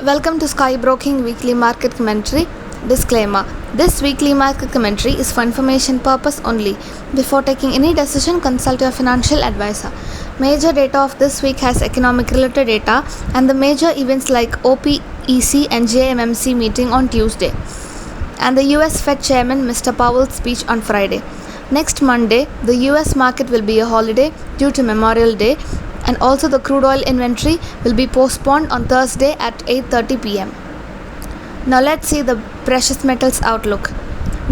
Welcome to Sky Broking Weekly Market Commentary. Disclaimer: this weekly market commentary is for information purpose only. Before taking any decision, consult your financial advisor. Major data of this week has economic related data and the major events like OPEC and JMMC meeting on Tuesday and the US Fed Chairman Mr. Powell's speech on Friday. Next Monday, the US market will be a holiday due to Memorial Day, and also the crude oil inventory will be postponed on Thursday at 8:30 p.m. Now let's see the precious metals outlook.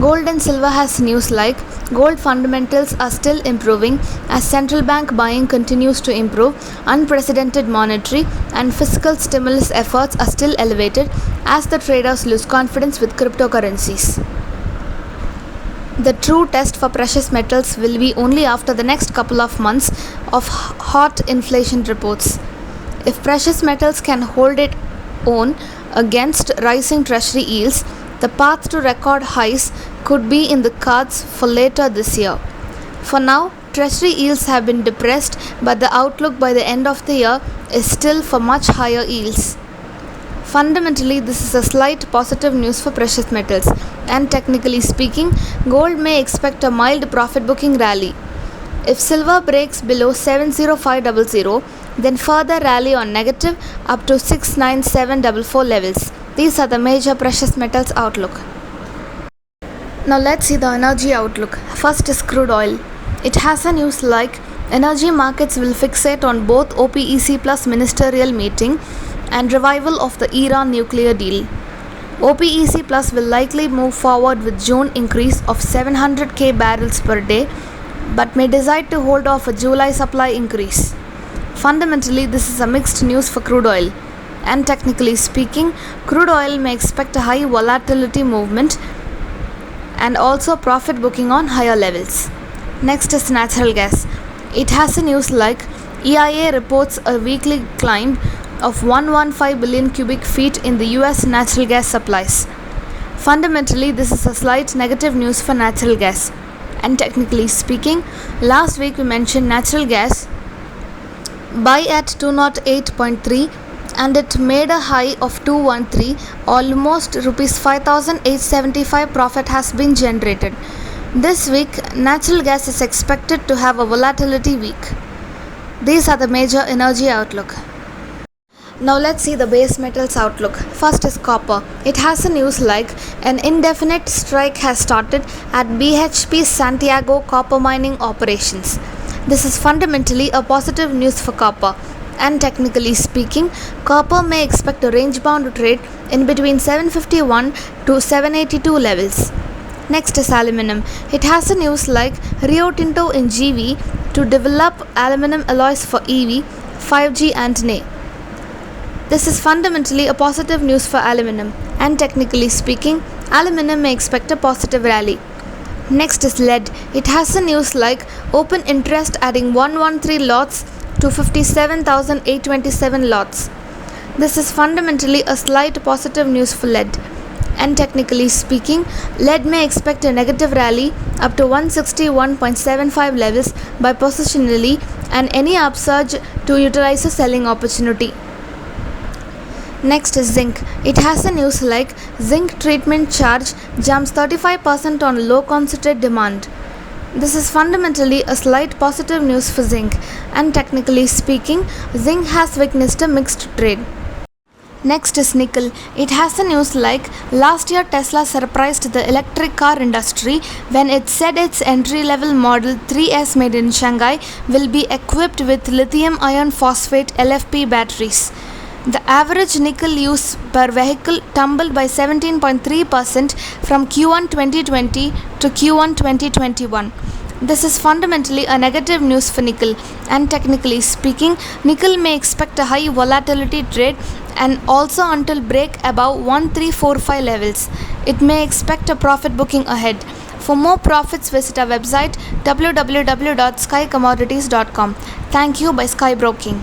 Gold and silver has news like gold fundamentals are still improving as central bank buying continues to improve, unprecedented monetary and fiscal stimulus efforts are still elevated as the traders lose confidence with cryptocurrencies. The true test for precious metals will be only after the next couple of months of hot inflation reports. If precious metals can hold its own against rising treasury yields, the path to record highs could be in the cards for later this year. For now, treasury yields have been depressed, but the outlook by the end of the year is still for much higher yields. Fundamentally, this is a slight positive news for precious metals, and technically speaking, gold may expect a mild profit booking rally. If silver breaks below 70500, then further rally on negative up to 69744 levels. These are the major precious metals outlook. Now let's see the energy outlook. First is crude oil. It has a news like energy markets will fixate on both OPEC plus ministerial meeting and revival of the Iran nuclear deal. OPEC Plus will likely move forward with June increase of 700k barrels per day, but may decide to hold off a July supply increase. Fundamentally, this is a mixed news for crude oil, and technically speaking, crude oil may expect a high volatility movement and also profit booking on higher levels. Next is natural gas. It has a news like EIA reports a weekly climb of 115 billion cubic feet in the US natural gas supplies. Fundamentally, this is a slight negative news for natural gas. And technically speaking, last week we mentioned natural gas buy at 208.3 and it made a high of 213, almost rupees 5,875 profit has been generated. This week, natural gas is expected to have a volatility week. These are the major energy outlook. Now let's see the base metals outlook. First is copper. It has a news like an indefinite strike has started at BHP's Santiago copper mining operations. This is fundamentally a positive news for copper, and technically speaking, copper may expect a range-bound trade in between 751 to 782 levels. Next is aluminum. It has a news like Rio Tinto in GV to develop aluminum alloys for EV, 5G and NE. This is fundamentally a positive news for aluminum, and technically speaking, aluminum may expect a positive rally. Next is lead. It has a news like open interest adding 113 lots to 57,827 lots. This is fundamentally a slight positive news for lead, and technically speaking, lead may expect a negative rally up to 161.75 levels by positionally, and any upsurge to utilize a selling opportunity. Next is zinc. It has a news like zinc treatment charge jumps 35% on low concentrate demand. This is fundamentally a slight positive news for zinc, and technically speaking, zinc has witnessed a mixed trade. Next is nickel. It has a news like last year Tesla surprised the electric car industry when it said its entry-level Model 3S made in Shanghai will be equipped with lithium iron phosphate LFP batteries. The average nickel use per vehicle tumbled by 17.3% from Q1 2020 to Q1 2021. This is fundamentally a negative news for nickel, and technically speaking, nickel may expect a high volatility trade and also until break above 1345 levels. It may expect a profit booking ahead. For more profits, visit our website www.skycommodities.com. Thank you by Sky Broking.